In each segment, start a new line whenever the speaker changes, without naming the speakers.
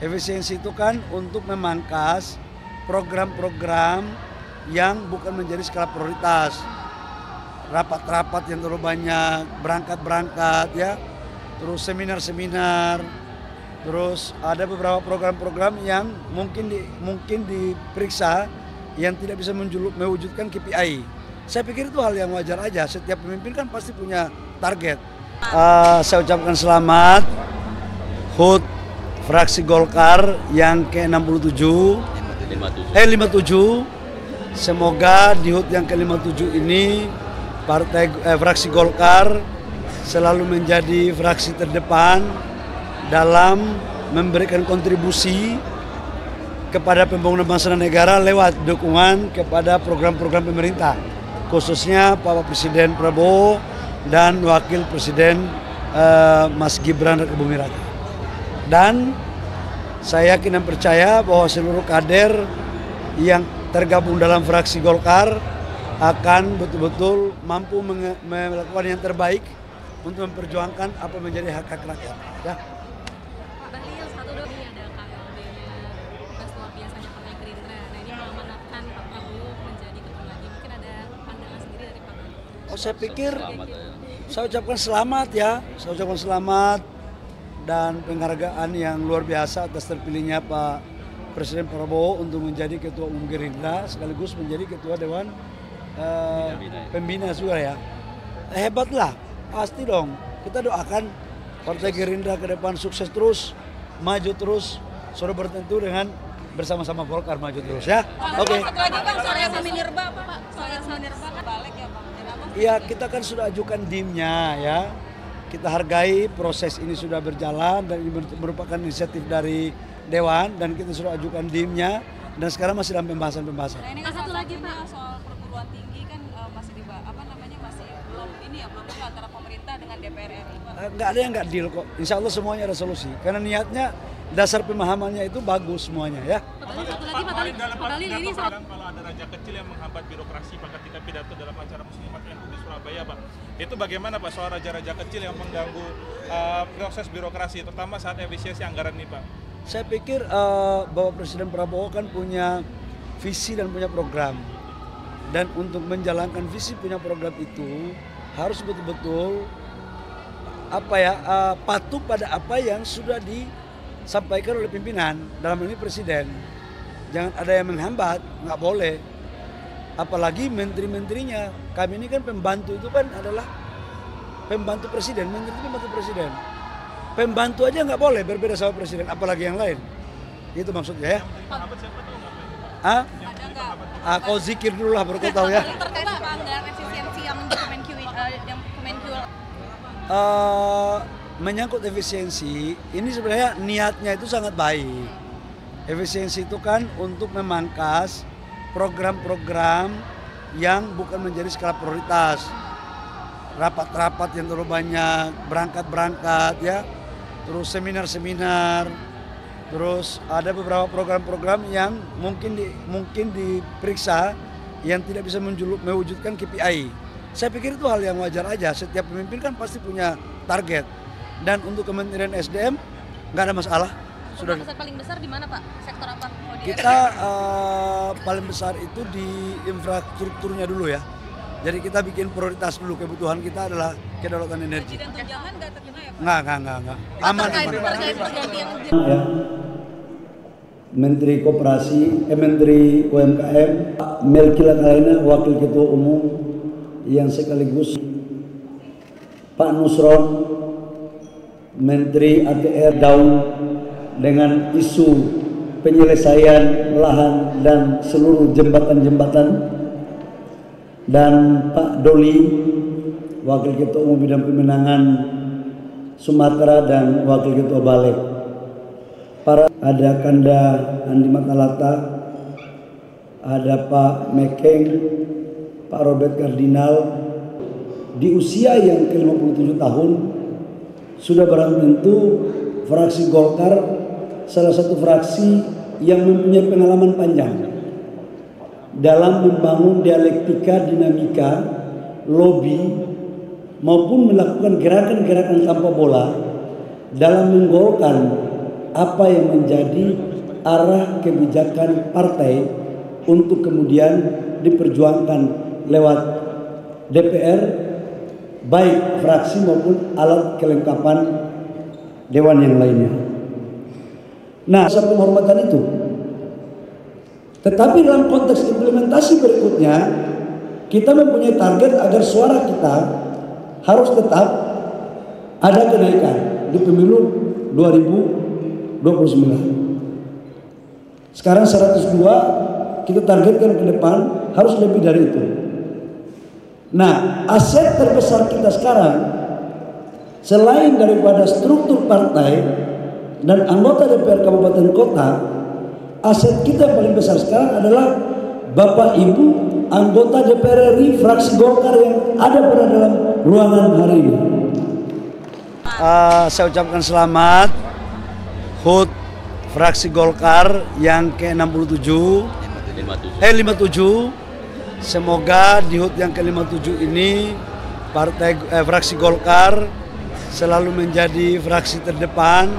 Efisiensi itu kan untuk memangkas program-program yang bukan menjadi skala prioritas. Rapat-rapat yang terlalu banyak, berangkat-berangkat ya, terus seminar-seminar, terus ada beberapa program-program yang mungkin diperiksa yang tidak bisa mewujudkan KPI. Saya pikir itu hal yang wajar aja, setiap pemimpin kan pasti punya target. Saya ucapkan selamat HUT fraksi Golkar yang ke-57, 57. Semoga di HUT yang ke-57 ini fraksi Golkar selalu menjadi fraksi terdepan dalam memberikan kontribusi kepada pembangunan bangsa dan negara lewat dukungan kepada program-program pemerintah, khususnya Bapak Presiden Prabowo dan Wakil Presiden Mas Gibran Raka Buming Raka. Dan saya yakin dan percaya bahwa seluruh kader yang tergabung dalam fraksi Golkar akan betul-betul mampu melakukan yang terbaik untuk memperjuangkan apa menjadi hak-hak rakyat. Ya.
Pak Bahlil, satu doni ada KLB-nya tugas luar biasanya Partai Gerindra. Nah ini mengamanatkan Pak Prabowo menjadi ketua lagi. Mungkin ada pandangan sendiri dari Pak Bahlil.
Oh, saya pikir saya ucapkan selamat ya. Saya ucapkan selamat dan penghargaan yang luar biasa atas terpilihnya Pak Presiden Prabowo untuk menjadi Ketua Umum Gerindra sekaligus menjadi Ketua Dewan Pembina juga ya. Hebatlah, pasti dong. Kita doakan Partai Gerindra ke depan sukses terus, maju terus, sudah bertentu dengan bersama-sama Golkar maju terus ya. Oke.
Lagi Bang, soal yang Saminirba Pak, soal yang Saminirba kan balik ya Bang.
Iya, kita kan sudah ajukan DIM-nya ya. Kita hargai proses ini sudah berjalan dan ini merupakan inisiatif dari Dewan dan kita sudah ajukan DIM-nya dan sekarang masih dalam pembahasan-pembahasan.
Nah, ini kan satu lagi Pak, soal perguruan tinggi kan masih masih belum deal antara pemerintah dengan DPR RI Pak.
Nggak ada yang nggak deal kok. Insya Allah semuanya ada solusi. Karena niatnya dasar pemahamannya itu bagus semuanya ya.
Satu lagi Pak Bahlil ini soal
kalau ada raja kecil yang menghambat birokrasi Pak ketika pidato dalam acara Muslimat NU di Surabaya Pak. Itu bagaimana Pak soal raja-raja kecil yang mengganggu proses birokrasi terutama saat efisiensi anggaran ini Pak?
Saya pikir Bapak Presiden Prabowo kan punya visi dan punya program. Dan untuk menjalankan visi punya program itu harus betul-betul patuh pada apa yang sudah disampaikan oleh pimpinan, dalam hal ini Presiden. Jangan ada yang menghambat, nggak boleh. Apalagi menteri-menterinya. Kami ini kan pembantu itu kan adalah pembantu Presiden, menteri itu pembantu Presiden. Pembantu aja nggak boleh berbeda sama Presiden, apalagi yang lain. Itu maksudnya ya. Ah? Kau zikir dulu lah baru kau tahu ya.
terkait anggaran efisiensi yang di Kemenq.
Menyangkut efisiensi, ini sebenarnya niatnya itu sangat baik. Efisiensi itu kan untuk memangkas program-program yang bukan menjadi skala prioritas. Rapat-rapat yang terlalu banyak, berangkat-berangkat ya, terus seminar-seminar, terus ada beberapa program-program yang mungkin diperiksa yang tidak bisa mewujudkan KPI. Saya pikir itu hal yang wajar aja, setiap pemimpin kan pasti punya target. Dan untuk Kementerian SDM nggak ada masalah. Sudah.
Paling besar di mana Pak? Sektor apa?
Kita paling besar itu di infrastrukturnya dulu ya. Jadi kita bikin prioritas dulu, kebutuhan kita adalah kedaulatan energi.
Dan tunjangan nggak terkena ya Pak?
Nggak. Aman.
Terkait pengganti yang
Ya. Menteri Koperasi, Menteri UMKM, Melki Lakalena, Wakil Ketua Umum yang sekaligus Pak Nusron, Menteri ATR Daun dengan isu penyelesaian lahan dan seluruh jembatan-jembatan, dan Pak Doli, Wakil Ketua Umum Bidang Pemenangan Sumatera dan Wakil Ketua Balik. Ada Kanda Andi Matalata, ada Pak Mekeng, Pak Robert Kardinal. Di usia yang ke-57 tahun sudah barang tentu fraksi Golkar salah satu fraksi yang mempunyai pengalaman panjang dalam membangun dialektika, dinamika, lobby maupun melakukan gerakan-gerakan tanpa bola dalam menggolkan apa yang menjadi arah kebijakan partai untuk kemudian diperjuangkan lewat DPR, baik fraksi maupun alat kelengkapan dewan yang lainnya. Nah, satu penghormatan itu. Tetapi dalam konteks implementasi berikutnya, kita mempunyai target agar suara kita harus tetap ada kenaikan di pemilu 2029. Sekarang 102, kita targetkan ke depan harus lebih dari itu. Nah, aset terbesar kita sekarang selain daripada struktur partai dan anggota DPR Kabupaten Kota, aset kita yang paling besar sekarang adalah Bapak Ibu anggota DPR RI fraksi Golkar yang ada pada dalam ruangan hari ini. Saya ucapkan selamat HUT fraksi Golkar yang ke-57 57. Semoga di HUT yang ke-57 ini fraksi Golkar selalu menjadi fraksi terdepan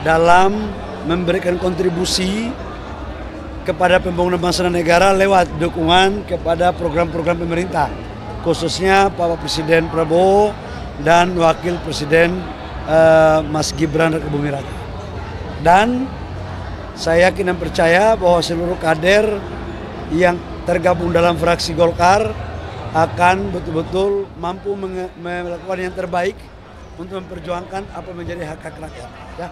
dalam memberikan kontribusi kepada pembangunan bangsa dan negara lewat dukungan kepada program-program pemerintah, khususnya Bapak Presiden Prabowo dan Wakil Presiden Mas Gibran Rakebuming Raka. Dan saya yakin dan percaya bahwa seluruh kader yang tergabung dalam fraksi Golkar akan betul-betul mampu melakukan yang terbaik untuk memperjuangkan apa menjadi hak-hak rakyat. Ya.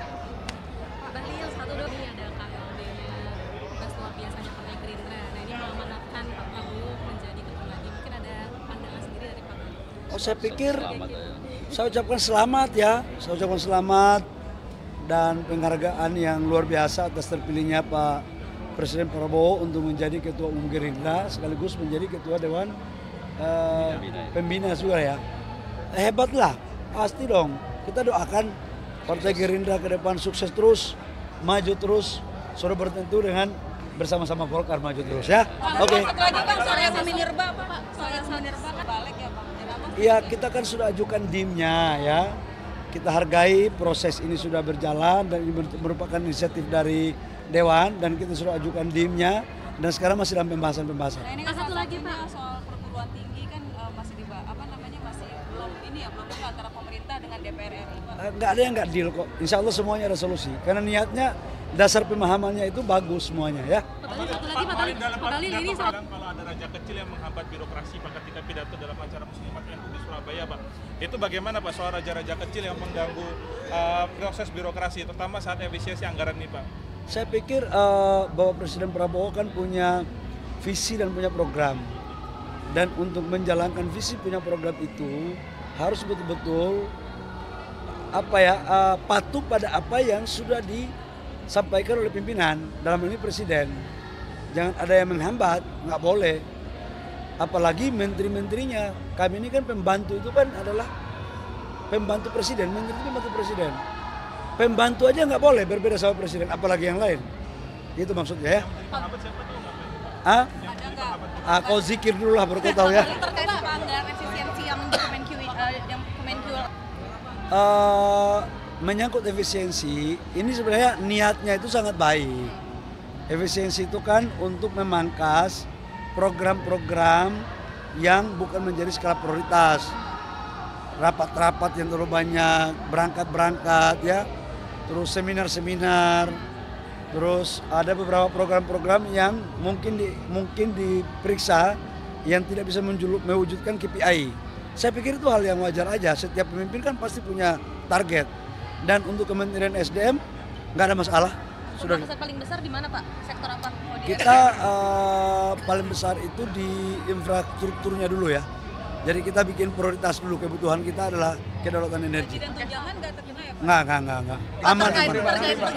Pak Bahlil, satu dong ini ada KLB-nya tugas luar biasanya Partai Gerindra. Nah ini mengamanatkan Pak Prabowo menjadi ketua lagi. Mungkin ada pandangan sendiri dari Pak Bahlil.
Oh, saya pikir saya ucapkan selamat ya. Saya ucapkan selamat dan penghargaan yang luar biasa atas terpilihnya Pak Presiden Prabowo untuk menjadi Ketua Umum Gerindra sekaligus menjadi Ketua Dewan Pembina juga ya. Hebatlah, pasti dong. Kita doakan Partai Gerindra ke depan sukses terus, maju terus, sudah bertentu dengan bersama-sama Golkar maju terus ya. Oke.
Soalnya Saminirba Pak, soalnya Saminirba kan balik ya Pak.
Iya, kita kan sudah ajukan DIM-nya ya. Kita hargai proses ini sudah berjalan dan ini merupakan inisiatif dari Dewan dan kita sudah ajukan DIM-nya dan sekarang masih dalam pembahasan-pembahasan.
Nah, ini kan satu lagi Pak soal perguruan tinggi kan masih masih belum ini ya, belum deal antara pemerintah dengan DPR RI Pak.
Nggak ada yang nggak deal kok. Insya Allah semuanya ada solusi. Karena niatnya, dasar pemahamannya itu bagus semuanya ya.
Pak Bahlil, satu lagi Pak Bahlil ini soal
kalau ada raja kecil yang menghambat birokrasi Pak ketika pidato dalam acara Muslimat NU di Surabaya Pak, itu bagaimana Pak soal raja-raja kecil yang mengganggu proses birokrasi terutama saat efisiensi anggaran ini Pak?
Saya pikir Bapak Presiden Prabowo kan punya visi dan punya program. Dan untuk menjalankan visi punya program itu harus betul-betul patuh pada apa yang sudah disampaikan oleh pimpinan, dalam ini Presiden. Jangan ada yang menghambat, nggak boleh. Apalagi menteri-menterinya. Kami ini kan pembantu itu kan adalah pembantu Presiden, menteri itu pembantu Presiden. Pembantu aja nggak boleh berbeda sama Presiden, apalagi yang lain. Itu maksudnya ya. Kau zikir dulu lah baru kau tahu ya.
Terkait apa anggaran efisiensi yang Kemenq
menyangkut efisiensi, ini sebenarnya niatnya itu sangat baik. Efisiensi itu kan untuk memangkas program-program yang bukan menjadi skala prioritas. Rapat-rapat yang terlalu banyak, berangkat-berangkat ya. Terus seminar-seminar. Terus ada beberapa program-program yang mungkin diperiksa yang tidak bisa mewujudkan KPI. Saya pikir itu hal yang wajar aja. Setiap pemimpin kan pasti punya target. Dan untuk Kementerian SDM nggak ada masalah. Sudah.
Pusat paling besar di mana Pak? Sektor apa?
Kita paling besar itu di infrastrukturnya dulu ya. Jadi kita bikin prioritas dulu, kebutuhan kita adalah kedaulatan energi.
Dan tunjangan nggak terkena ya Pak?
Nggak. Aman.